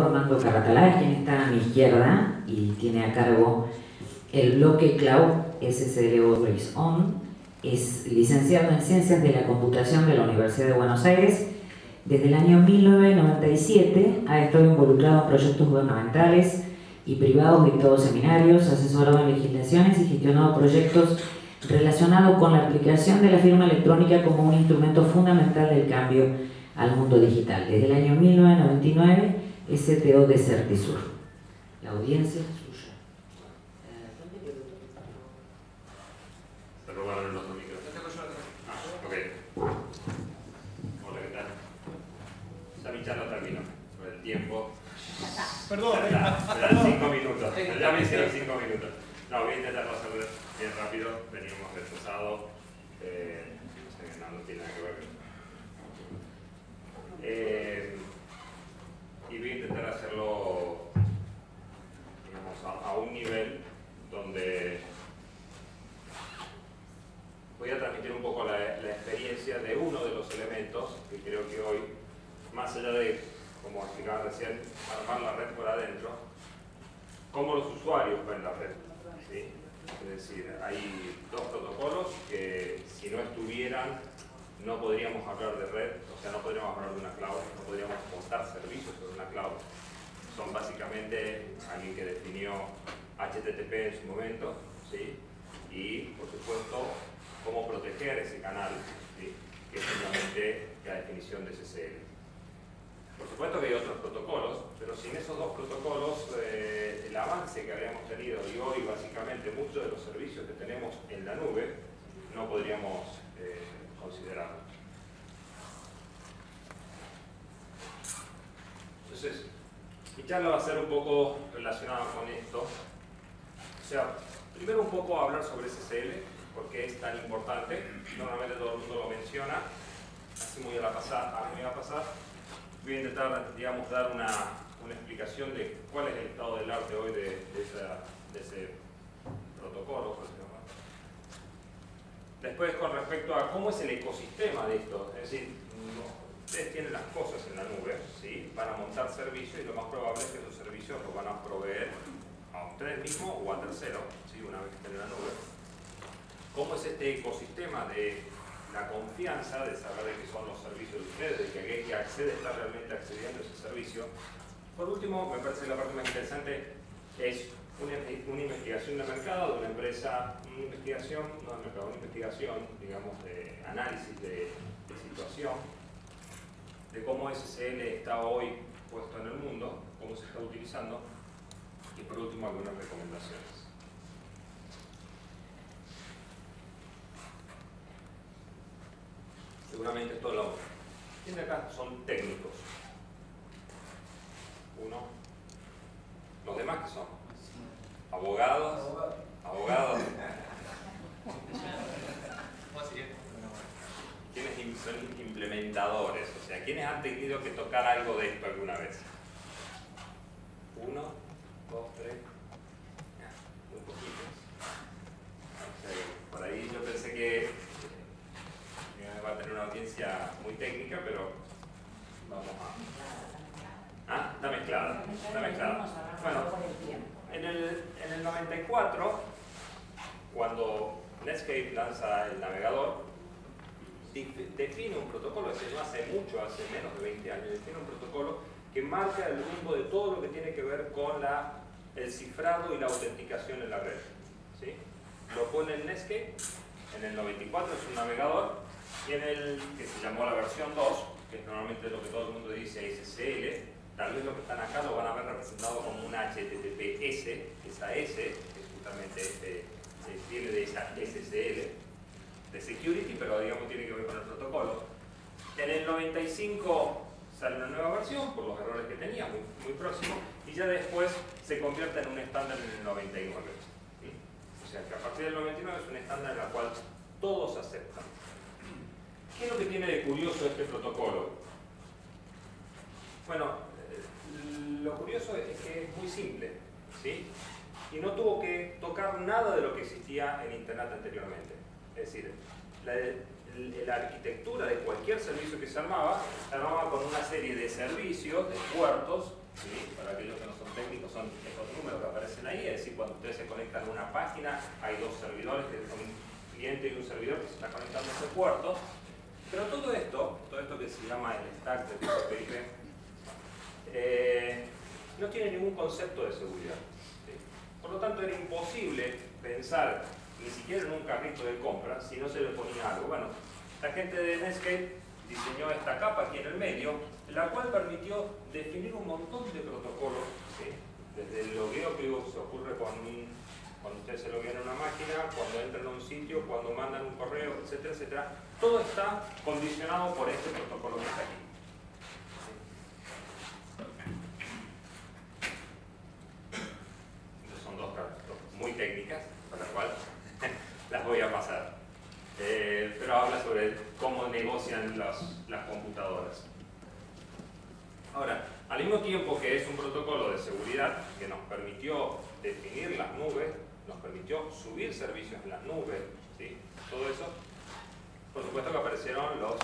Fernando Carratalá, quien está a mi izquierda y tiene a cargo el bloque Cloud SSL Always On. Es licenciado en Ciencias de la Computación de la Universidad de Buenos Aires. Desde el año 1997 ha estado involucrado en proyectos gubernamentales y privados, dictado seminarios, asesorado en legislaciones y gestionado proyectos relacionados con la aplicación de la firma electrónica como un instrumento fundamental del cambio al mundo digital. Desde el año 1999, STO de Certisur. La audiencia es suya. Se robaron los micrófonos. Ok. Hola, ¿qué tal? Ya mi charla terminó. Por el tiempo. Perdón, me dan 5 minutos. Ya me hicieron 5 minutos. No, voy a intentar pasarlo bien rápido. Venimos retrasados. No tiene nada que ver. Y voy a intentar hacerlo, digamos, a un nivel donde voy a transmitir un poco la experiencia de uno de los elementos que creo que hoy, más allá de, como explicaba recién, armar la red por adentro, cómo los usuarios ven la red, ¿sí? Es decir, hay dos protocolos que si no estuvieran no podríamos hablar de red, o sea, no podríamos hablar de una cloud, no podríamos montar servicios sobre una cloud. Son básicamente alguien que definió HTTP en su momento, ¿sí? Y, por supuesto, cómo proteger ese canal, ¿sí? Que es simplemente la definición de SSL. Por supuesto que hay otros protocolos, pero sin esos dos protocolos, el avance que habríamos tenido y hoy, básicamente, muchos de los servicios que tenemos en la nube, no podríamos considerarlo. Entonces, mi charla va a ser un poco relacionada con esto. O sea, primero un poco hablar sobre SSL, por qué es tan importante. Normalmente todo el mundo lo menciona, así muy a la pasada. Voy a intentar, digamos, dar una explicación de cuál es el estado del arte hoy de ese protocolo, por ejemplo. Después, con respecto a cómo es el ecosistema de esto, es decir, ustedes tienen las cosas en la nube, ¿sí? Van a montar servicios y lo más probable es que esos servicios los van a proveer a ustedes mismos o a terceros, ¿sí? Una vez que estén en la nube. ¿Cómo es este ecosistema de la confianza, de saber de qué son los servicios de ustedes, de que aquel que accede está realmente accediendo a ese servicio? Por último, me parece que la parte más interesante es una investigación de mercado de una empresa, una investigación digamos, de análisis de situación, de cómo SSL está hoy puesto en el mundo, cómo se está utilizando, y por último algunas recomendaciones. Seguramente esto lo tiene acá, son técnicos. Uno, los demás que son abogados. ¿Quiénes son implementadores? O sea, ¿quiénes han tenido que tocar algo de esto alguna vez? 1, 2, 3, muy poquitos. O sea, por ahí yo pensé que va a tener una audiencia muy técnica, pero vamos a... ¿Ah? Está mezclada. Bueno, en el 94, cuando Netscape lanza el navegador, define un protocolo, no hace mucho, hace menos de 20 años, define un protocolo que marca el rumbo de todo lo que tiene que ver con el cifrado y la autenticación en la red, ¿sí? Lo pone en Netscape, en el 94 es un navegador, y en el que se llamó la versión 2, que es normalmente lo que todo el mundo dice SSL, tal vez lo que están acá lo van a ver representado como un HTTPS, esa S es justamente viene de esa SSL, de security, pero digamos tiene que ver con el protocolo. En el 95 sale una nueva versión, por los errores que tenía, muy próximo, y ya después se convierte en un estándar en el 99. ¿Sí? O sea que a partir del 99 es un estándar en el cual todos aceptan. ¿Qué es lo que tiene de curioso este protocolo? Bueno, lo curioso es que es muy simple, ¿sí? Y no tuvo que tocar nada de lo que existía en Internet anteriormente. Es decir, la arquitectura de cualquier servicio que se armaba con una serie de servicios, de puertos, ¿sí? cuando ustedes se conectan a una página, hay dos servidores, que son un cliente y un servidor que se está conectando a ese puerto. Pero todo esto que se llama el stack de TCP/IP, no tiene ningún concepto de seguridad. ¿Sí? Por lo tanto, era imposible pensar ni siquiera en un carrito de compra si no se le ponía algo. Bueno, la gente de Netscape diseñó esta capa aquí en el medio, la cual permitió definir un montón de protocolos, ¿sí? Desde el logueo que se ocurre cuando ustedes se loguean en una máquina, cuando entran a un sitio, cuando mandan un correo, etcétera, etcétera. Todo está condicionado por este protocolo que está aquí. Son dos cartas muy técnicas, para las cuales las voy a pasar. Pero habla sobre cómo negocian las computadoras. Ahora, al mismo tiempo que es un protocolo de seguridad que nos permitió definir las nubes, nos permitió subir servicios en las nubes, ¿sí? Todo eso, por supuesto que aparecieron los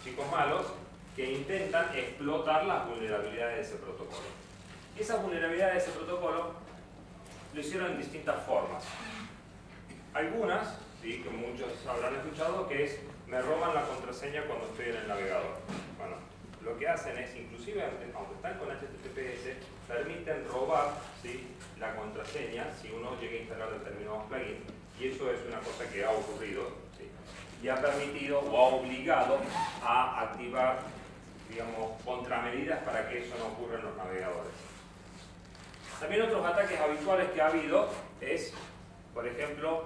chicos malos que intentan explotar las vulnerabilidades de ese protocolo. Esas vulnerabilidades de ese protocolo lo hicieron en distintas formas. Algunas, ¿sí?, que muchos habrán escuchado, que es me roban la contraseña cuando estoy en el navegador. Bueno, lo que hacen es, inclusive, aunque están con HTTPS, permiten robar, ¿sí?, la contraseña si uno llega a instalar determinados plugins. Y eso es una cosa que ha ocurrido, ¿sí?, y ha permitido o ha obligado a activar, digamos, contramedidas para que eso no ocurra en los navegadores. También otros ataques habituales que ha habido es, por ejemplo,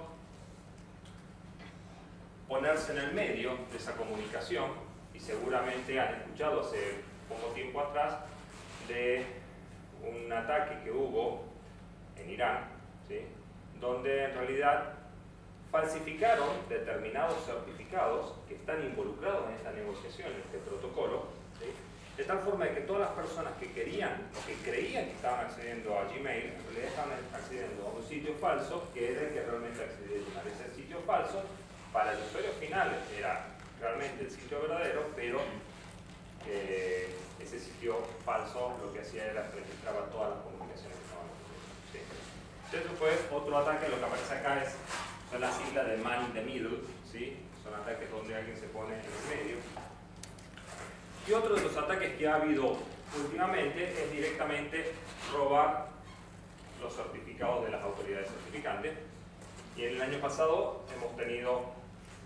ponerse en el medio de esa comunicación, y seguramente han escuchado hace poco tiempo atrás de un ataque que hubo en Irán, ¿sí?, donde en realidad falsificaron determinados certificados que están involucrados en esta negociación, en este protocolo, ¿sí?, de tal forma que todas las personas que querían o que creían que estaban accediendo a Gmail, en realidad estaban accediendo a un sitio falso que era el que realmente accedía a ese sitio falso. Para el usuario final era realmente el sitio verdadero, pero ese sitio falso lo que hacía era registraba todas las comunicaciones que estaban haciendo. ¿Sí? Eso fue otro ataque. Lo que aparece acá son las siglas de man in the middle, ¿sí? Son ataques donde alguien se pone en el medio. Y otro de los ataques que ha habido últimamente es directamente robar los certificados de las autoridades certificantes. Y en el año pasado hemos tenido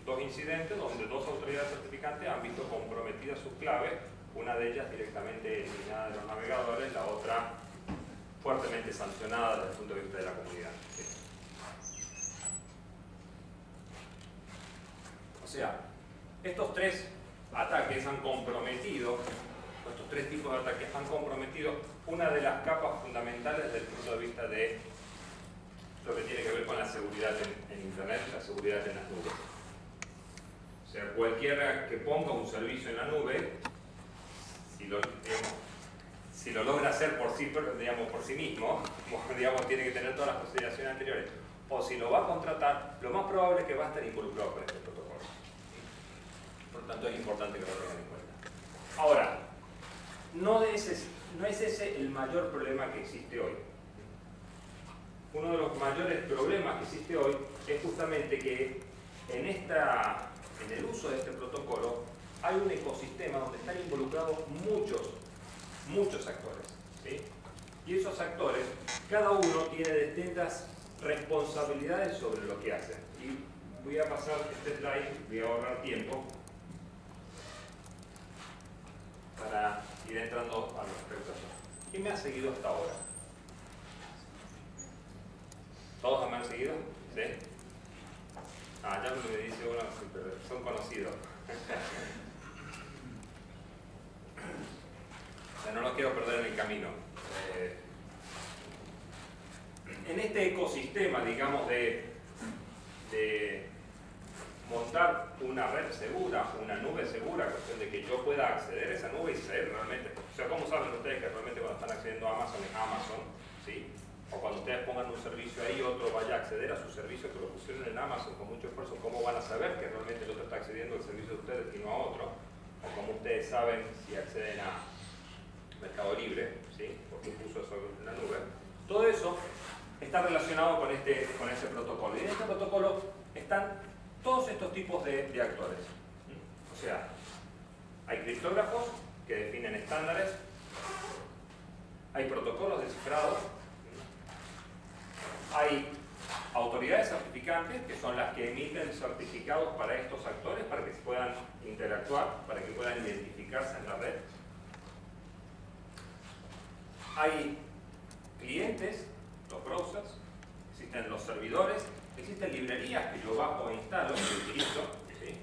dos incidentes donde dos autoridades certificantes han visto comprometidas sus claves, una de ellas directamente eliminada de los navegadores, la otra fuertemente sancionada desde el punto de vista de la comunidad. ¿Sí? O sea, estos tres ataques han comprometido, estos tres tipos de ataques han comprometido una de las capas fundamentales desde el punto de vista de lo que tiene que ver con la seguridad en Internet, la seguridad en las nubes. O sea, cualquiera que ponga un servicio en la nube, si lo logra hacer por sí, por sí mismo, tiene que tener todas las consideraciones anteriores, o si lo va a contratar, lo más probable es que va a estar involucrado con este protocolo. Por lo tanto, es importante que lo tengan en cuenta. Ahora, no es ese el mayor problema que existe hoy. Uno de los mayores problemas que existe hoy es justamente que en el uso de este protocolo hay un ecosistema donde están involucrados muchos actores, ¿sí? Y esos actores, cada uno tiene distintas responsabilidades sobre lo que hacen. Y voy a pasar este slide, voy a ahorrar tiempo para ir entrando a los aspectos. ¿Quién me ha seguido hasta ahora? ¿Todos me han seguido? ¿Sí? Ah, ya me dice uno, pero son conocidos. No los quiero perder en el camino. En este ecosistema, digamos, de montar una red segura, una nube segura, cuestión de que yo pueda acceder a esa nube y saber realmente, o sea, ¿cómo saben ustedes que realmente cuando están accediendo a Amazon es Amazon? ¿Sí? O cuando ustedes pongan un servicio ahí, otro vaya a acceder a su servicio que lo pusieron en Amazon con mucho esfuerzo, ¿cómo van a saber que realmente el otro está accediendo al servicio de ustedes y no a otro? O como ustedes saben si acceden a Mercado Libre, ¿sí?, porque puso eso en la nube. Todo eso está relacionado con este protocolo. Y en este protocolo están todos estos tipos de actores. O sea, hay criptógrafos que definen estándares, hay protocolos de cifrado, hay autoridades certificantes, que son las que emiten certificados para estos actores, para que se puedan interactuar, para que puedan identificarse en la red. Hay clientes, los browsers, existen los servidores, existen librerías que yo bajo e instalo y utilizo, ¿sí?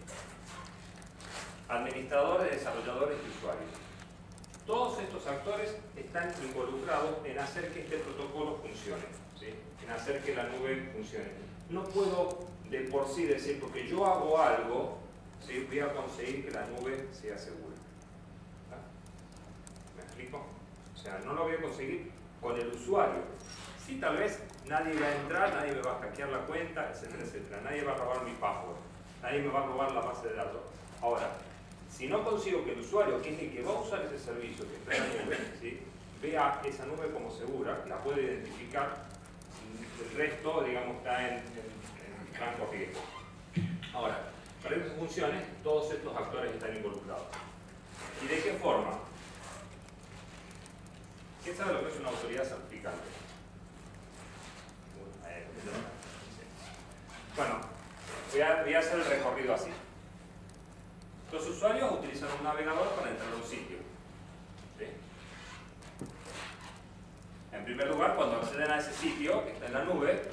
Administradores, desarrolladores y usuarios. Todos estos actores están involucrados en hacer que este protocolo funcione, ¿sí? En hacer que la nube funcione. No puedo de por sí decir, porque yo hago algo, ¿sí? Voy a conseguir que la nube sea segura. ¿Me explico? O sea, no lo voy a conseguir con el usuario. Sí, tal vez nadie va a entrar, nadie me va a hackear la cuenta, etcétera, etcétera. Nadie va a robar mi password, nadie me va a robar la base de datos. Ahora, si no consigo que el usuario, que es el que va a usar ese servicio que está en la nube, ¿sí? Vea esa nube como segura, la puede identificar, el resto, digamos, está en franco riesgo. Ahora, para que eso funcione, todos estos actores están involucrados. ¿Y de qué forma? ¿Quién sabe lo que es una autoridad certificante? Bueno, voy a hacer el recorrido así. Los usuarios utilizan un navegador para entrar a un sitio. ¿Sí? En primer lugar, cuando acceden a ese sitio, que está en la nube,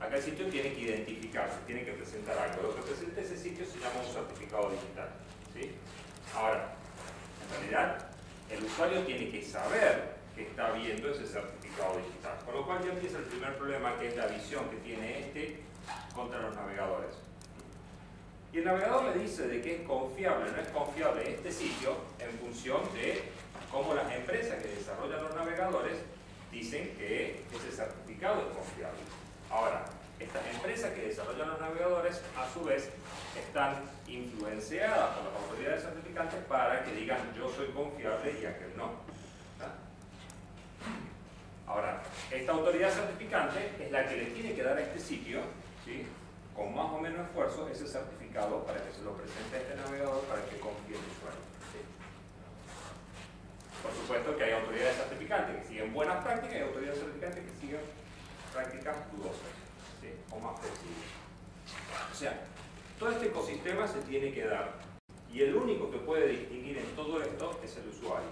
acá el sitio tiene que identificarse, tiene que presentar algo. Lo que presenta ese sitio se llama un certificado digital. ¿Sí? Ahora, en realidad, el usuario tiene que saber que está viendo ese certificado digital. Con lo cual ya empieza el primer problema, que es la visión que tiene contra los navegadores. Y el navegador le dice de que es confiable o no es confiable este sitio en función de cómo las empresas que desarrollan los navegadores dicen que ese certificado es confiable. Ahora, estas empresas que desarrollan los navegadores, a su vez, están influenciadas por las autoridades certificantes para que digan yo soy confiable y aquel no. Ahora, esta autoridad certificante es la que le tiene que dar a este sitio, ¿sí? Con más o menos esfuerzo, ese certificado para que se lo presente a este navegador para que confíe en el usuario. ¿Sí? Por supuesto que hay autoridades certificantes que siguen buenas prácticas y hay autoridades certificantes que siguen prácticas dudosas, ¿sí? O más flexibles. O sea, todo este ecosistema se tiene que dar y el único que puede distinguir en todo esto es el usuario.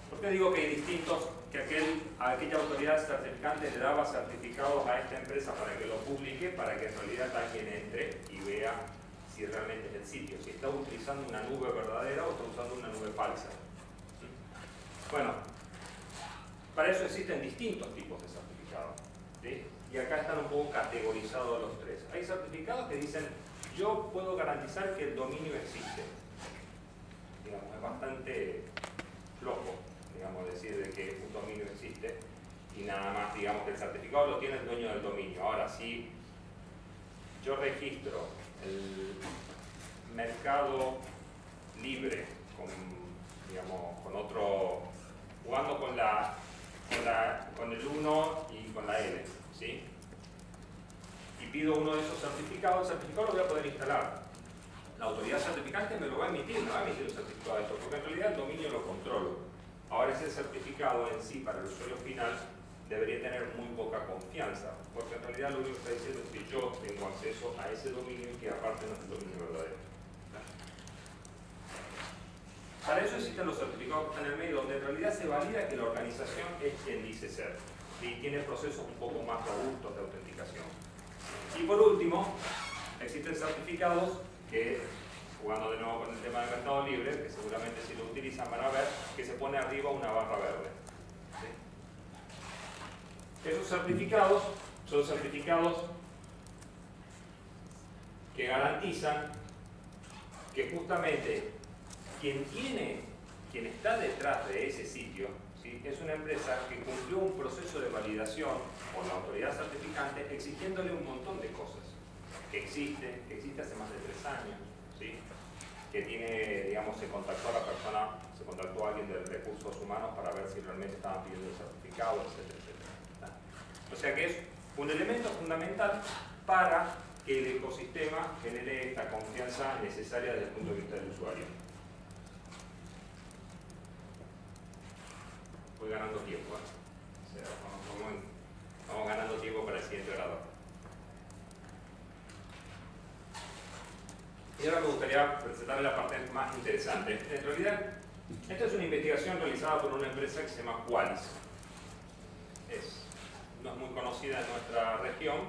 ¿Por qué digo que hay distintos? Que aquella autoridad certificante le daba certificados a esta empresa para que lo publique, para que en realidad alguien entre y vea si realmente es el sitio, si está utilizando una nube verdadera o está usando una nube falsa. Bueno, para eso existen distintos tipos de certificados, ¿sí? Y acá están un poco categorizados los tres. Hay certificados que dicen, yo puedo garantizar que el dominio existe. Digamos, es bastante flojo, digamos, decir de que un dominio existe y nada más, digamos, que el certificado lo tiene el dueño del dominio. Ahora, si yo registro el mercado libre con, digamos, con otro, jugando con el 1 y con la L, ¿sí? Y pido uno de esos certificados, el certificado lo voy a poder instalar. La autoridad certificante me lo va a emitir, me va a emitir un certificado de esto, porque en realidad el dominio lo controlo. Ahora ese certificado en sí para el usuario final debería tener muy poca confianza, porque en realidad lo único que está diciendo es que yo tengo acceso a ese dominio y que aparte no es el dominio verdadero. Para eso existen los certificados que están en el medio, donde en realidad se valida que la organización es quien dice ser y tiene procesos un poco más robustos de autenticación. Y por último, existen certificados que, jugando de nuevo con el tema del mercado libre, que seguramente si lo utilizan van a ver que se pone arriba una barra verde. ¿Sí? Esos certificados son certificados que garantizan que justamente quien está detrás de ese sitio, ¿sí? Es una empresa que cumplió un proceso de validación por la autoridad certificante exigiéndole un montón de cosas. Que existe hace más de 3 años, ¿sí? que tiene, digamos, se contactó a la persona, se contactó a alguien de recursos humanos para ver si realmente estaban pidiendo el certificado, etcétera, etcétera. O sea que es un elemento fundamental para que el ecosistema genere esta confianza necesaria desde el punto de vista del usuario. Voy ganando tiempo, ¿eh? O sea, vamos ganando tiempo para el siguiente orador. Y ahora me gustaría presentarle la parte más interesante. En realidad, esta es una investigación realizada por una empresa que se llama Qualys. No es muy conocida en nuestra región,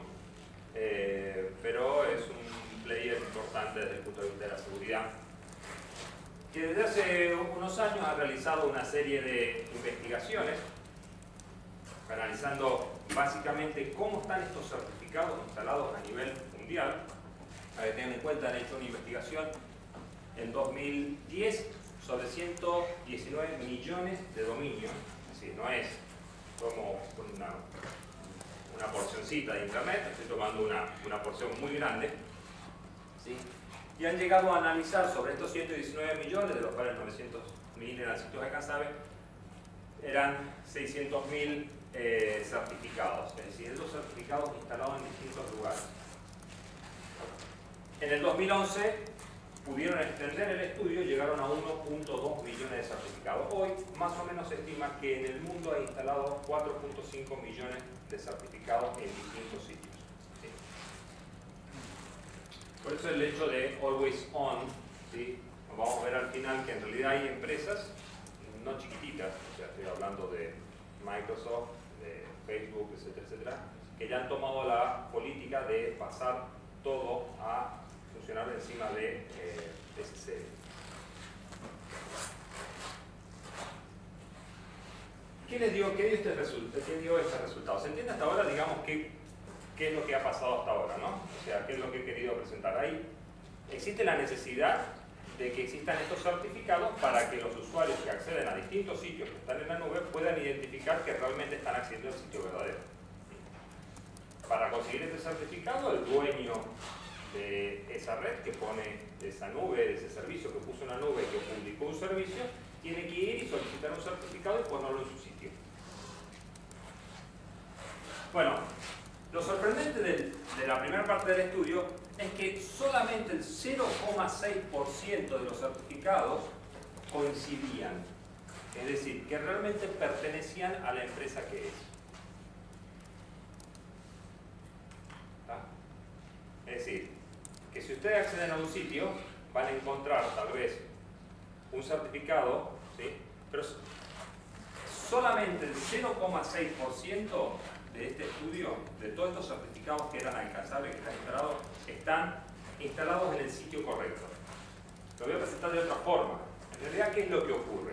pero es un player importante desde el punto de vista de la seguridad, que desde hace unos años ha realizado una serie de investigaciones analizando básicamente cómo están estos certificados instalados a nivel mundial. Para que tengan en cuenta, han hecho una investigación en 2010 sobre 119 millones de dominios. Es decir, no es como una porcioncita de internet, estoy tomando una porción muy grande, ¿sí? Y han llegado a analizar sobre estos 119 millones, de los cuales 900.000 eran sitios alcanzables, eran 600.000 certificados, es decir, esos certificados instalados en distintos lugares. En el 2011 pudieron extender el estudio y llegaron a 1.2 millones de certificados. Hoy, más o menos, se estima que en el mundo hay instalados 4.5 millones de certificados en distintos sitios. ¿Sí? Por eso el hecho de Always On, ¿sí? Vamos a ver al final que en realidad hay empresas, no chiquititas, o sea, estoy hablando de Microsoft, de Facebook, etcétera, etcétera, que ya han tomado la política de pasar todo a funcionar encima de SSL. ¿Qué dio este resultado? ¿Se entiende hasta ahora, digamos, qué es lo que ha pasado hasta ahora, ¿no? O sea, qué es lo que he querido presentar ahí. Existe la necesidad de que existan estos certificados para que los usuarios que acceden a distintos sitios que están en la nube puedan identificar que realmente están accediendo al sitio verdadero. Para conseguir este certificado, el dueño de esa red que pone, de esa nube, de ese servicio que puso en la nube, que publicó un servicio, tiene que ir y solicitar un certificado y ponerlo en su sitio. Bueno, lo sorprendente de la primera parte del estudio es que solamente el 0,6% de los certificados coincidían. Es decir, que realmente pertenecían a la empresa que es. Es decir, que si ustedes acceden a un sitio, van a encontrar tal vez un certificado, ¿sí? Pero solamente el 0,6% de este estudio, de todos estos certificados que eran alcanzables, que están instalados en el sitio correcto. Lo voy a presentar de otra forma. En realidad, ¿qué es lo que ocurre?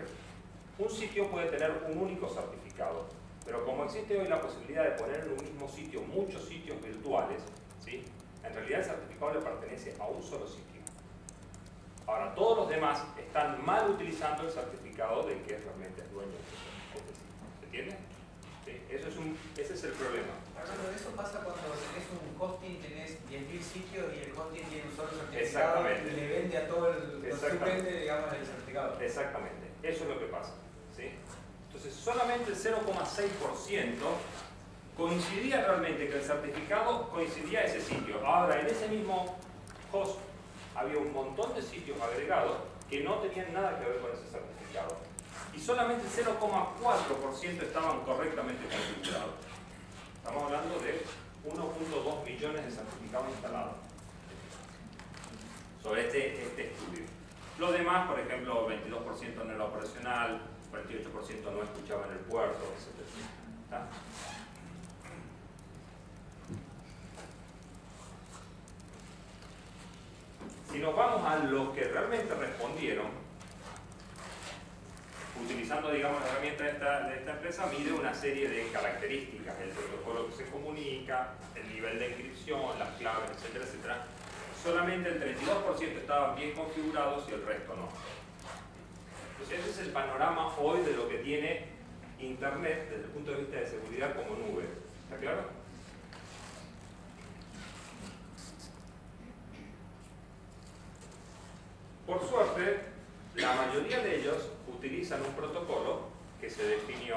Un sitio puede tener un único certificado, pero como existe hoy la posibilidad de poner en un mismo sitio muchos sitios virtuales, ¿sí? En realidad el certificado le pertenece a un solo sitio. Ahora, todos los demás están mal utilizando el certificado del que realmente es dueño de ese sitio. ¿Se entiende? ¿Sí? Ese es el problema. Pero eso pasa cuando tenés un hosting, tenés 10.000 sitios y el hosting tiene un solo certificado. Exactamente. Y le vende a todo el digamos, el certificado. Exactamente. Eso es lo que pasa. ¿Sí? Entonces, solamente el 0,6% coincidía realmente que el certificado coincidía a ese sitio. Ahora, en ese mismo host había un montón de sitios agregados que no tenían nada que ver con ese certificado. Y solamente el 0,4% estaban correctamente configurados. Estamos hablando de 1.2 millones de certificados instalados sobre este estudio. Los demás, por ejemplo, 22% no era operacional, 48% no escuchaba en el puerto, etc. ¿Está? Si nos vamos a los que realmente respondieron, utilizando, digamos, la herramienta de esta empresa, mide una serie de características, el protocolo que se comunica, el nivel de encripción, las claves, etcétera, etcétera. Solamente el 32% estaban bien configurados y el resto no. Entonces ese es el panorama hoy de lo que tiene Internet desde el punto de vista de seguridad como nube. ¿Está claro? Por suerte, la mayoría de ellos utilizan un protocolo que se definió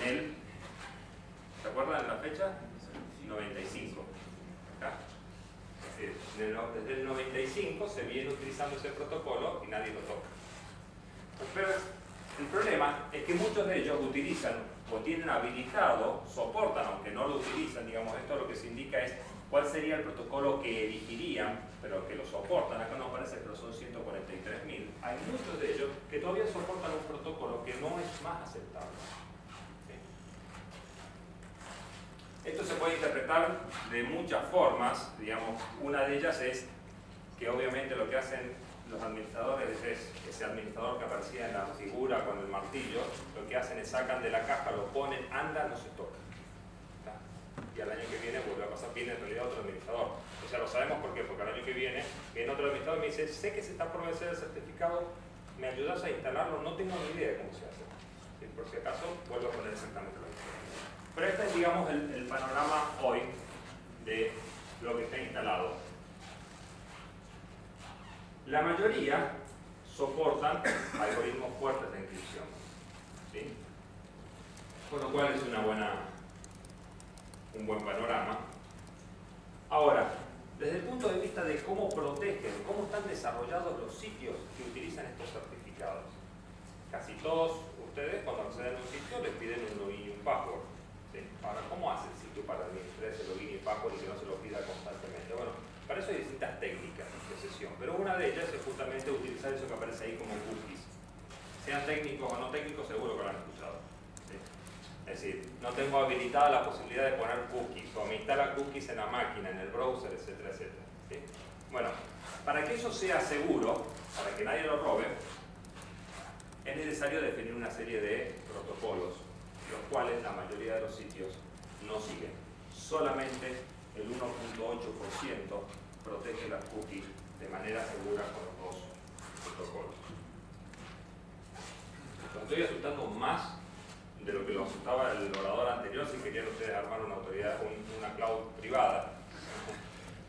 en el, ¿se acuerdan de la fecha? 95. Acá. Desde el 95 se viene utilizando ese protocolo y nadie lo toca. Pero el problema es que muchos de ellos utilizan o tienen habilitado, soportan, aunque no lo utilizan, digamos, esto lo que se indica es cuál sería el protocolo que elegirían, pero que lo soportan. Acá nos parece que son 143.000. Hay muchos de ellos que todavía soportan un protocolo que no es más aceptable. Esto se puede interpretar de muchas formas, digamos, una de ellas es que obviamente lo que hacen los administradores es ese administrador que aparecía en la figura con el martillo, lo que hacen es sacan de la caja, lo ponen, anda, no se toca. ¿Está? Y al año que viene vuelve a pasar, viene en realidad otro administrador. O sea, lo sabemos ¿por qué? Porque al año que viene viene otro administrador y me dice, sé que se está por vencer el certificado, ¿me ayudas a instalarlo? No tengo ni idea de cómo se hace. Y por si acaso, vuelvo a poner exactamente lo mismo. Pero este es, digamos, el panorama hoy de lo que está instalado. La mayoría soportan algoritmos fuertes de encripción, ¿sí? Con lo cual es un buen panorama. Ahora, desde el punto de vista de cómo protegen, cómo están desarrollados los sitios que utilizan estos certificados. Casi todos ustedes cuando acceden a un sitio les piden un login y un password. ¿Sí? Ahora, ¿cómo hace el sitio para administrar ese login y password y que no se lo pida constantemente? Bueno, para eso hay distintas técnicas de sesión, pero una de ellas es justamente utilizar eso que aparece ahí como cookies. Sean técnicos o no técnicos, seguro que lo han escuchado. ¿Sí? Es decir, no tengo habilitada la posibilidad de poner cookies, o me instala cookies en la máquina, en el browser, etcétera, etcétera. ¿Sí? Bueno, para que eso sea seguro, para que nadie lo robe, es necesario definir una serie de protocolos, los cuales la mayoría de los sitios no siguen. Solamente el 1.8% protege las cookies de manera segura con los dos protocolos. Los estoy asustando más de lo que lo asustaba el orador anterior si querían ustedes armar una autoridad, una cloud privada.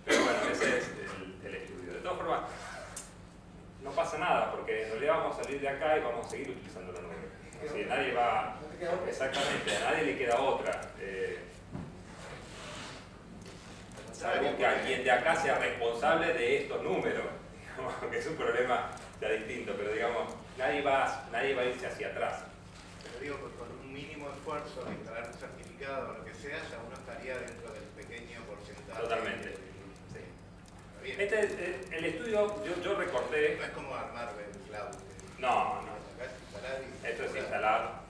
Pero bueno, ese es el estudio. De todas formas, no pasa nada, porque en realidad vamos a salir de acá y vamos a seguir utilizando la nube. O sea, nadie va... Exactamente, a nadie le queda otra. Sabemos que alguien de acá sea responsable de estos números, digamos, que es un problema ya distinto, pero digamos, nadie va a irse hacia atrás. Pero digo, que con un mínimo esfuerzo de instalar un certificado o lo que sea, ya uno estaría dentro del pequeño porcentaje. Totalmente. Sí. El estudio, yo recorté... No es como armar el cloud. No. Esto es instalar.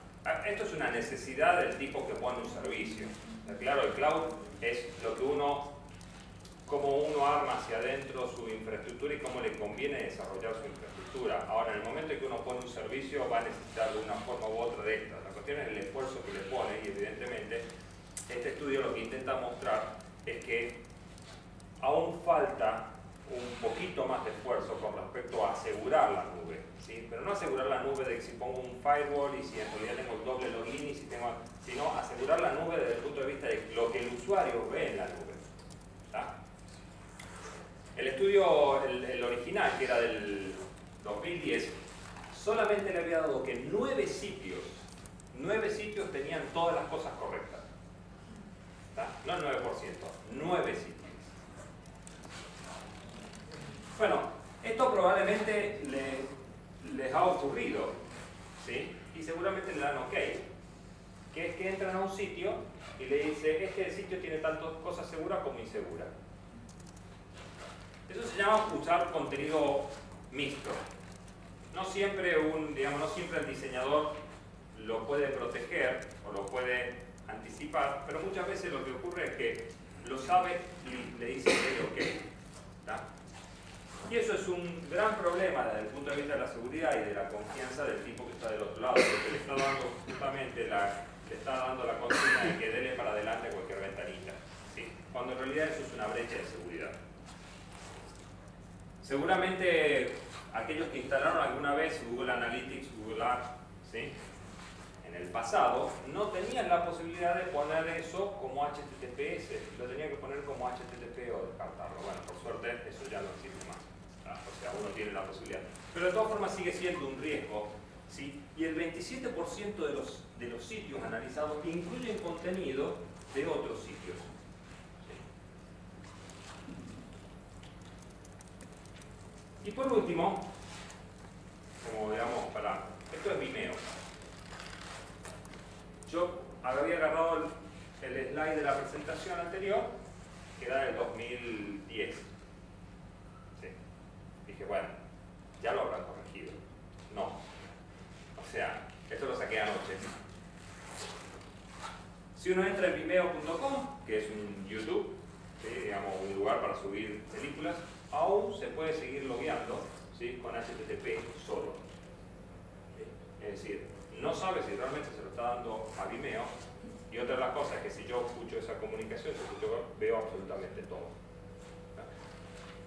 Esto es una necesidad del tipo que pone un servicio. Claro, el cloud es lo que cómo uno arma hacia adentro su infraestructura y cómo le conviene desarrollar su infraestructura. Ahora, en el momento en que uno pone un servicio, va a necesitar de una forma u otra de esto. La cuestión es el esfuerzo que le pone y evidentemente este estudio lo que intenta mostrar es que aún falta un poquito más de esfuerzo con respecto a asegurar la nube, ¿sí? Pero no asegurar la nube de que si pongo un firewall y si en realidad tengo el doble login y sino asegurar la nube desde el punto de vista de lo que el usuario ve en la nube. ¿Está? El estudio, el original, que era del 2010, solamente le había dado que 9 sitios tenían todas las cosas correctas. ¿Está? No el 9%, 9 sitios. Bueno, esto probablemente les ha ocurrido, ¿sí? Y seguramente le dan OK, que es que entran a un sitio y le dice, este sitio tiene tantas cosas seguras como inseguras. Eso se llama usar contenido mixto. No siempre el diseñador lo puede proteger o lo puede anticipar, pero muchas veces lo que ocurre es que lo sabe y le dice OK. ¿Está? Y eso es un gran problema desde el punto de vista de la seguridad y de la confianza del tipo que está del otro lado, porque le está dando justamente la consigna de que dele para adelante a cualquier ventanita, ¿sí? Cuando en realidad eso es una brecha de seguridad. Seguramente aquellos que instalaron alguna vez Google Analytics, Google Ads, ¿sí? En el pasado no tenían la posibilidad de poner eso como HTTPS, lo tenían que poner como HTTP o descartarlo. Bueno, por suerte eso ya no existe más. O sea, uno tiene la posibilidad. Pero de todas formas sigue siendo un riesgo, ¿sí? Y el 27% de los sitios analizados incluyen contenido de otros sitios. ¿Sí? Y por último, como digamos, esto es Vimeo. Yo había agarrado el slide de la presentación anterior, que era del 2010. ¿Sí? Dije, bueno, ya lo habrán corregido. No. O sea, esto lo saqué anoche. Si uno entra en vimeo.com, que es un YouTube, ¿sí? Digamos, un lugar para subir películas, aún se puede seguir logueando, ¿sí? Con HTTP solo. ¿Sí? Es decir, no sabe si realmente se lo está dando a Vimeo. Y otra de las cosas es que si yo escucho esa comunicación, yo veo absolutamente todo.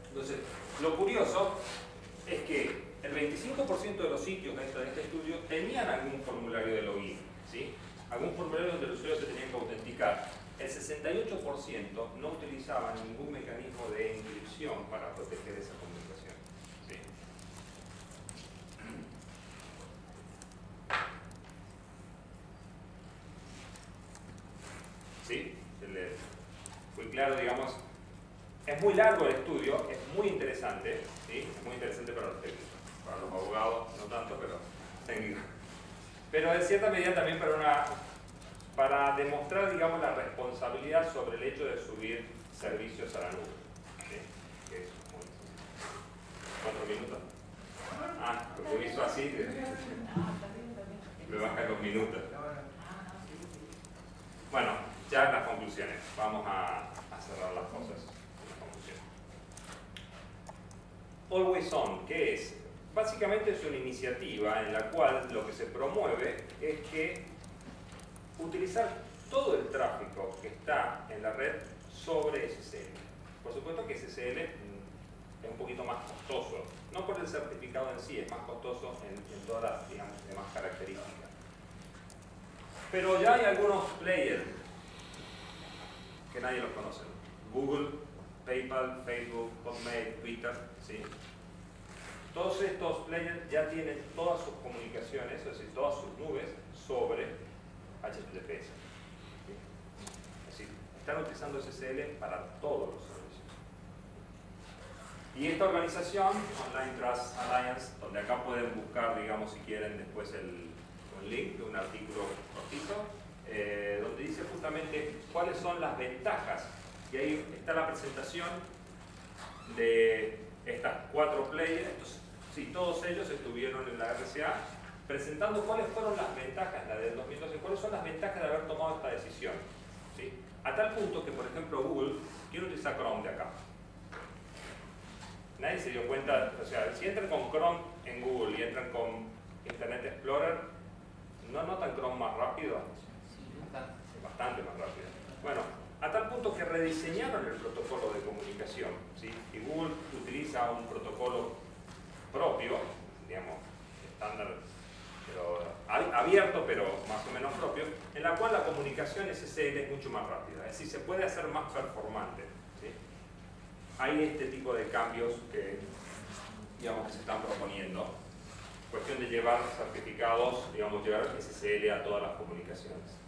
Entonces, lo curioso es que el 25% de los sitios de este estudio tenían algún formulario de login, ¿sí? Algún formulario donde el usuario se tenía que autenticar. El 68% no utilizaba ningún mecanismo de encripción para proteger esa comunicación, ¿sí? ¿Sí? Fui claro, digamos. Es muy largo el estudio, es muy interesante, ¿sí? Es muy interesante para los técnicos. Para los abogados no tanto, pero técnicos. Pero en cierta medida también para demostrar, digamos, la responsabilidad sobre el hecho de subir servicios a la nube. ¿Sí? Que es muy... 4 minutos. Ah, porque he visto así, me bajan los minutos. Bueno, ya las conclusiones. Vamos a cerrar las cosas. Always On, ¿qué es? Básicamente es una iniciativa en la cual lo que se promueve es que utilizar todo el tráfico que está en la red sobre SSL. Por supuesto que SSL es un poquito más costoso, no por el certificado en sí, es más costoso en todas las, digamos, demás características. Pero ya hay algunos players que nadie los conoce. Google, PayPal, Facebook, Hotmail, Twitter, ¿sí? Todos estos players ya tienen todas sus comunicaciones, es decir, todas sus nubes sobre HTTPS. ¿Sí? Es decir, están utilizando SSL para todos los servicios. Y esta organización, Online Trust Alliance, donde acá pueden buscar, digamos, si quieren, después un link de un artículo cortito, donde dice justamente cuáles son las ventajas. Y ahí está la presentación de estas 4 players. Entonces, sí, todos ellos estuvieron en la RCA presentando cuáles fueron las ventajas, la del 2012, cuáles son las ventajas de haber tomado esta decisión. ¿Sí? A tal punto que, por ejemplo, Google quiere utilizar Chrome de acá. Nadie se dio cuenta, o sea, si entran con Chrome en Google y entran con Internet Explorer, ¿no notan Chrome más rápido? Bastante más rápido. Bueno, a tal punto que rediseñaron el protocolo de comunicación, ¿sí? Y Google utiliza un protocolo propio, digamos, estándar, pero abierto, pero más o menos propio, en la cual la comunicación SSL es mucho más rápida, es decir, se puede hacer más performante, ¿sí? Hay este tipo de cambios que, digamos, que se están proponiendo. Cuestión de llevar certificados, digamos, llevar SSL a todas las comunicaciones.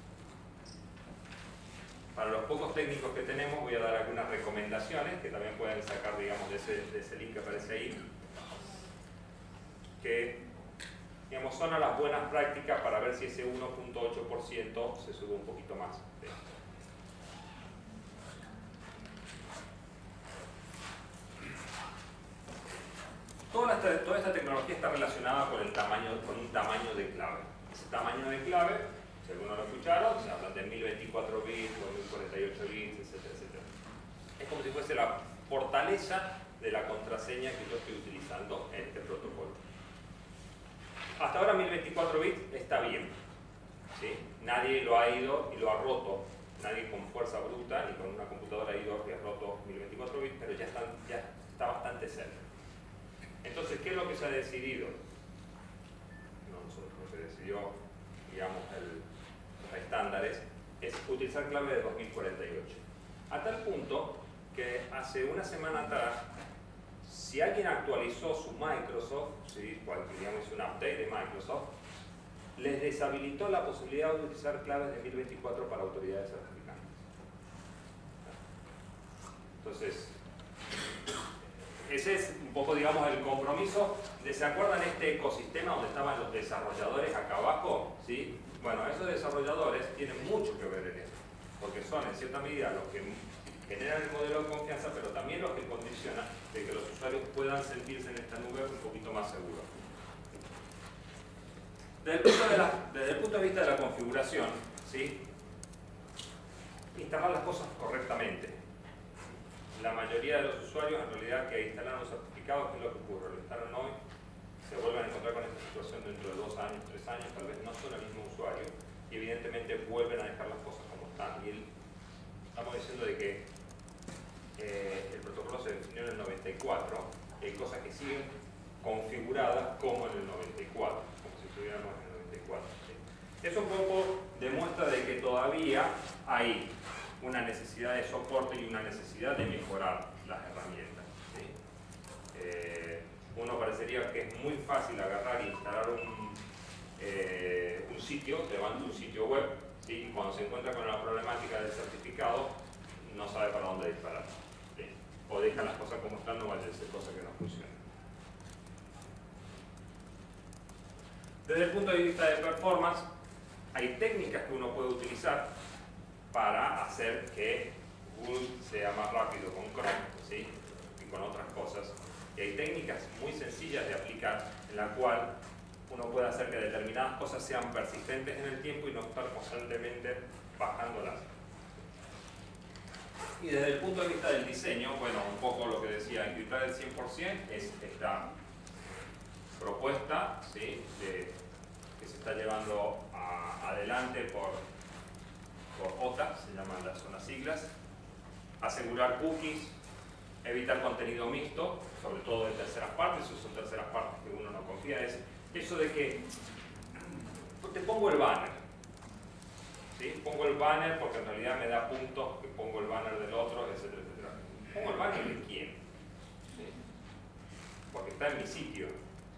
Para los pocos técnicos que tenemos voy a dar algunas recomendaciones que también pueden sacar, digamos, de ese link que aparece ahí, que, digamos, son a las buenas prácticas para ver si ese 1.8% se sube un poquito más. ¿Sí? Toda esta tecnología está relacionada con un tamaño de clave. Ese tamaño de clave, si algunos lo escucharon, se hablan de 1024 bits, 2048 bits, etcétera, etcétera. Es como si fuese la fortaleza de la contraseña que yo estoy utilizando en este protocolo. Hasta ahora 1024 bits está bien, ¿sí? Nadie lo ha ido y lo ha roto. Nadie con fuerza bruta ni con una computadora ha ido y ha roto 1024 bits, pero ya está bastante cerca. Entonces, ¿qué es lo que se ha decidido? No, lo que se decidió, digamos, los estándares, es utilizar clave de 2048. A tal punto que hace una semana atrás, si alguien actualizó su Microsoft, ¿sí? Digamos un update de Microsoft, les deshabilitó la posibilidad de utilizar claves de 1024 para autoridades certificantes. Entonces, ese es un poco, digamos, el compromiso de, ¿se acuerdan este ecosistema donde estaban los desarrolladores acá abajo? ¿Sí? Bueno, esos desarrolladores tienen mucho que ver en esto, porque son en cierta medida los que generan el modelo de confianza, pero también los que condicionan de que los usuarios puedan sentirse en esta nube un poquito más seguros. Desde el punto de vista de la configuración, ¿sí? Instalar las cosas correctamente. La mayoría de los usuarios en realidad que instalan los certificados, ¿qué es lo que ocurre? Lo instalan hoy, se vuelven a encontrar con esta situación dentro de 2 años, 3 años, tal vez no son el mismo usuario y evidentemente vuelven a dejar las cosas como están. Y estamos diciendo de que el protocolo se definió en el 94 y hay cosas que siguen configuradas como en el 94, como si estuviéramos en el 94. ¿Sí? Eso un poco demuestra de que todavía hay una necesidad de soporte y una necesidad de mejorar las herramientas. ¿Sí? Uno parecería que es muy fácil agarrar e instalar un sitio, levanta un sitio web, ¿sí? Y cuando se encuentra con la problemática del certificado, no sabe para dónde disparar. ¿Sí? O deja las cosas como están, no vaya a ser cosa que no funcione. Desde el punto de vista de performance, hay técnicas que uno puede utilizar para hacer que Google sea más rápido con Chrome, ¿sí? Y con otras cosas. Y hay técnicas muy sencillas de aplicar en la cual uno puede hacer que determinadas cosas sean persistentes en el tiempo y no estar constantemente bajándolas. Y desde el punto de vista del diseño, bueno, un poco lo que decía, encriptar el 100% es esta propuesta, ¿sí? Que se está llevando adelante por OTA, se llaman son las siglas. Asegurar cookies, evitar contenido mixto, sobre todo de terceras partes, si son terceras partes que uno no confía, es eso de que te pongo el banner, ¿sí? Pongo el banner porque en realidad me da puntos que pongo el banner del otro, etcétera, etcétera. ¿Pongo el banner de quién? ¿Sí? Porque está en mi sitio,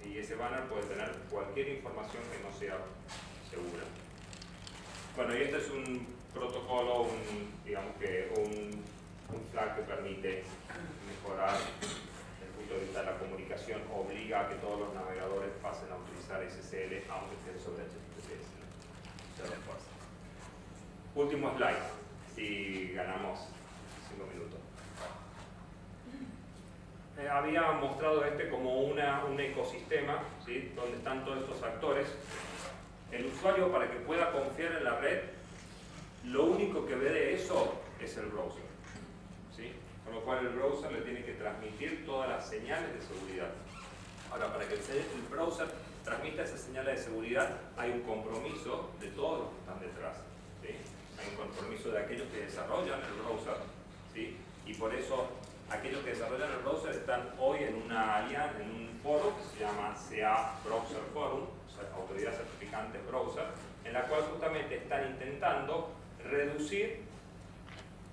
¿sí? Y ese banner puede tener cualquier información que no sea segura. Bueno, y este es un protocolo, digamos que un flag que permite mejorar desde el punto de vista de la comunicación, obliga a que todos los navegadores pasen a utilizar SSL aunque estén sobre HTTPS. Último slide, si ganamos 5 minutos. Había mostrado como un ecosistema, ¿sí? Donde están todos estos actores. El usuario, para que pueda confiar en la red, lo único que ve de eso es el browser, ¿sí? Con lo cual el browser le tiene que transmitir todas las señales de seguridad. Ahora, para que el browser transmita esas señales de seguridad, hay un compromiso de todos los que están detrás, ¿sí? Hay un compromiso de aquellos que desarrollan el browser, ¿sí? Y por eso aquellos que desarrollan el browser están hoy en una alianza, en un foro que se llama CA Browser Forum, o sea, Autoridad Certificante Browser, en la cual justamente están intentando reducir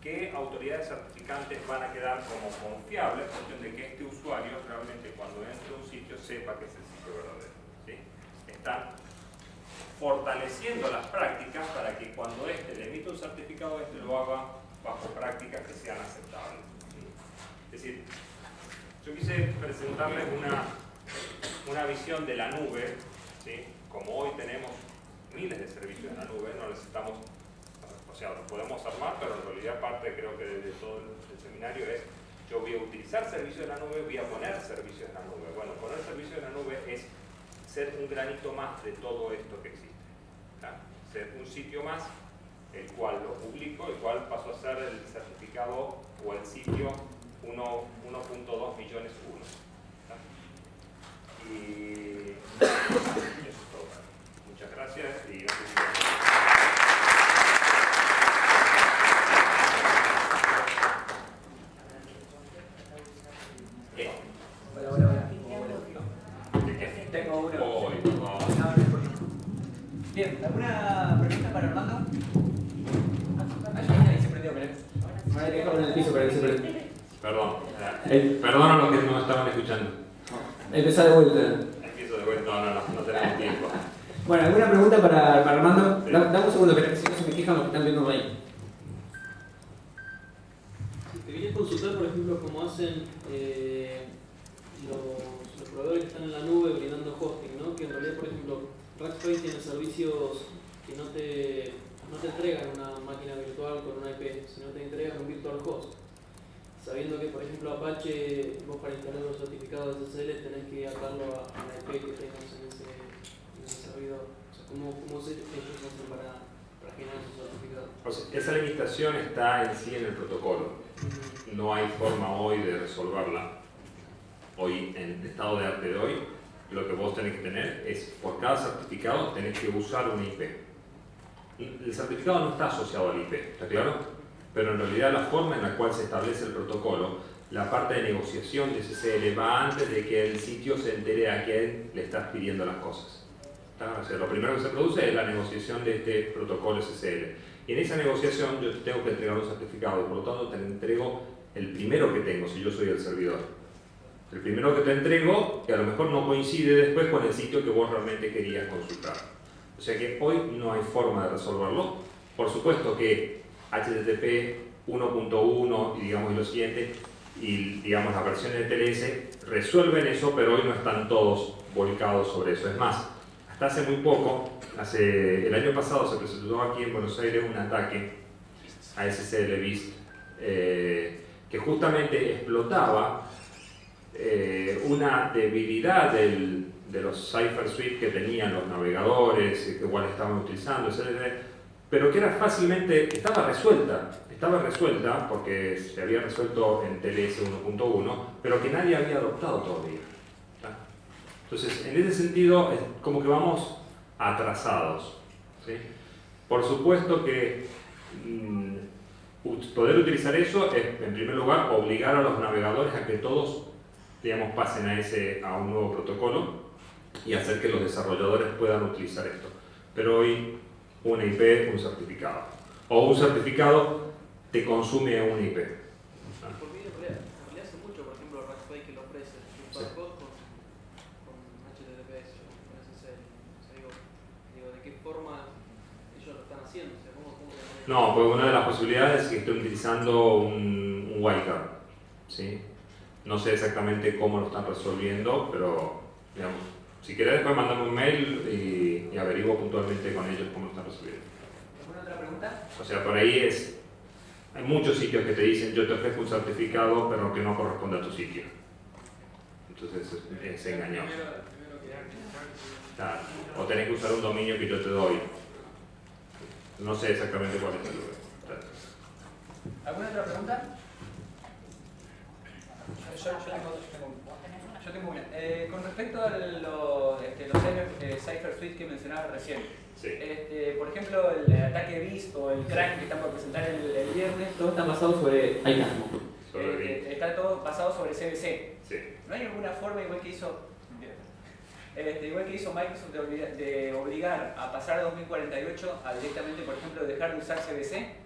qué autoridades certificantes van a quedar como confiables, en función de que este usuario realmente cuando entre a un sitio sepa que es el sitio verdadero, ¿sí? Están fortaleciendo las prácticas para que cuando éste le emita un certificado, éste lo haga bajo prácticas que sean aceptables, ¿sí? Es decir, yo quise presentarles una visión de la nube, ¿sí? Como hoy tenemos miles de servicios en la nube, no necesitamos, o sea, los podemos armar, pero en realidad parte, creo que de todo el seminario es, yo voy a utilizar servicios en la nube, voy a poner servicios en la nube. Bueno, poner servicios en la nube es ser un granito más de todo esto que existe, ¿tá? Ser un sitio más, el cual lo publico, el cual paso a ser el certificado o el sitio 1.2 millones 1. ¿Tá? Y eso es todo. Muchas gracias y no sé si... Tengo uno. Hoy, no. Bien, ¿alguna pregunta para Armando? Ahí se prendió, ¿verdad? Me voy a dejar en el piso para que se prenda. Perdón a los que no estaban escuchando. Empezá de vuelta. Empiezo de vuelta, no tenemos tiempo. Bueno, ¿alguna pregunta para Armando? Sí. Dame un segundo, que si no se me quejan los que están viendo ahí. Te quería consultar, por ejemplo, cómo hacen los proveedores que están en la nube brindando hosting, ¿no? Que en realidad, por ejemplo, Rackspace tiene servicios que no te entregan una máquina virtual con una IP, sino te entregan un virtual host. Sabiendo que, por ejemplo, Apache, vos para instalar los certificados de SSL tenés que atarlo a la IP que tengas en ese servidor. O sea, ¿cómo ellos hacen para generar esos certificados? O sea, esa limitación está en sí en el protocolo. No hay forma hoy de resolverla. Hoy, en el estado de arte de hoy, lo que vos tenés que tener es, por cada certificado, tenés que usar una IP. El certificado no está asociado al IP, ¿está claro? Pero en realidad la forma en la cual se establece el protocolo, la parte de negociación de SSL va antes de que el sitio se entere a quién le estás pidiendo las cosas. ¿Está? O sea, lo primero que se produce es la negociación de este protocolo SSL. Y en esa negociación yo te tengo que entregar un certificado y por lo tanto te entrego el primero que tengo si yo soy el servidor. El primero que te entrego, que a lo mejor no coincide después con el sitio que vos realmente querías consultar. O sea que hoy no hay forma de resolverlo. Por supuesto que HTTP 1.1 y digamos lo siguiente, y digamos las versiones de TLS resuelven eso, pero hoy no están todos volcados sobre eso. Es más, hasta hace muy poco, el año pasado se presentó aquí en Buenos Aires un ataque a SSL BIST que justamente explotaba una debilidad de los Cypher Suite que tenían los navegadores, que igual estaban utilizando, etc. Pero que era fácilmente, estaba resuelta porque se había resuelto en TLS 1.1, pero que nadie había adoptado todavía. ¿Está? Entonces, en ese sentido, es como que vamos atrasados, ¿sí? Por supuesto que poder utilizar eso es, en primer lugar, obligar a los navegadores a que todos, digamos, pasen a un nuevo protocolo y hacer que los desarrolladores puedan utilizar esto. Pero hoy, una IP, un certificado. O un certificado te consume una IP. Por mí, en realidad hace mucho, por ejemplo, Rackspace que lo ofrece, Sí. con HTTPS, con SSL. O sea, digo, ¿de qué forma ellos lo están haciendo? O sea, ¿cómo No, pues una de las posibilidades es que estén utilizando un wildcard, ¿sí? No sé exactamente cómo lo están resolviendo, pero digamos, si querés después mandame un mail y averiguo puntualmente con ellos cómo lo están resolviendo. ¿Alguna otra pregunta? O sea, por ahí hay muchos sitios que te dicen yo te ofrezco un certificado pero que no corresponde a tu sitio. Entonces es engañoso. Claro. O tenés que usar un dominio que yo te doy. No sé exactamente cuál es el lugar. ¿Alguna otra pregunta? Yo tengo una. Con respecto a los Cypher Suite que mencionabas recién, Sí. Por ejemplo, el ataque BIST o el crack que están por presentar el viernes, todo está basado sobre ICANN. Está todo basado sobre CBC. Sí. ¿No hay alguna forma, igual que hizo Microsoft, de obligar a pasar a 2048 a directamente, por ejemplo, dejar de usar CBC?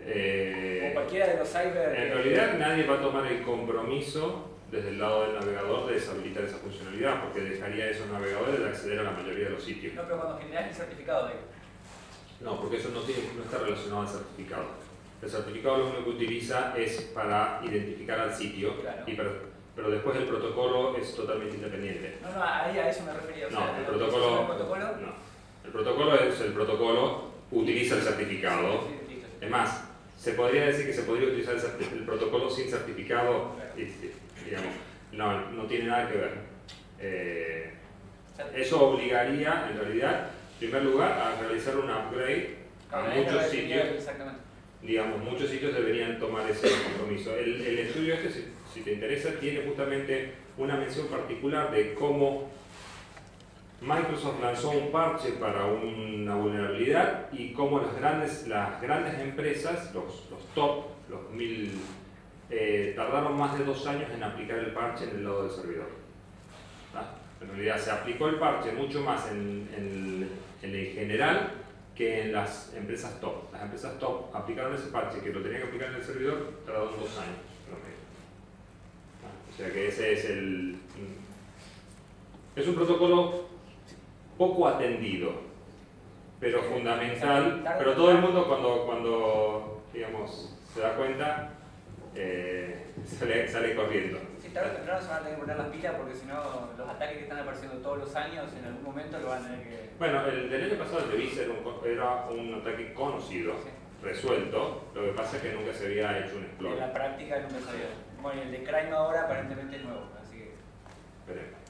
O cualquiera de los cyber... En realidad nadie va a tomar el compromiso desde el lado del navegador de deshabilitar esa funcionalidad, porque dejaría a esos navegadores de acceder a la mayoría de los sitios. No, pero cuando generas el certificado, digo. No, porque eso no está relacionado al certificado. El certificado lo único que utiliza es para identificar al sitio, Claro. pero después el protocolo es totalmente independiente. No, ahí a eso me refería. O sea, No, el protocolo utiliza el certificado. Sí, sí, sí. Es más, se podría decir que se podría utilizar el protocolo sin certificado, digamos, no tiene nada que ver. Eso obligaría, en realidad, en primer lugar, a realizar un upgrade a muchos sitios. Exactamente. Digamos, muchos sitios deberían tomar ese compromiso. El estudio este, si te interesa, tiene justamente una mención particular de cómo Microsoft lanzó un parche para una vulnerabilidad y cómo las grandes empresas, los top, los 1000, tardaron más de 2 años en aplicar el parche en el lado del servidor. ¿Ah? En realidad se aplicó el parche mucho más en el general que en las empresas top. Las empresas top aplicaron ese parche que lo tenían que aplicar en el servidor, tardaron 2 años. O sea que ese es es un protocolo poco atendido, pero fundamental. Pero todo el mundo cuando digamos, se da cuenta, sale corriendo. Sí, tarde o temprano se van a tener que poner las pilas porque si no los ataques que están apareciendo todos los años en algún momento lo van a tener que... Bueno, el del año pasado el de Visa era un ataque conocido, Sí. resuelto, lo que pasa es que nunca se había hecho un exploit. En la práctica nunca sabía. Bueno, y el de Crime ahora aparentemente es nuevo, así que... Esperemos.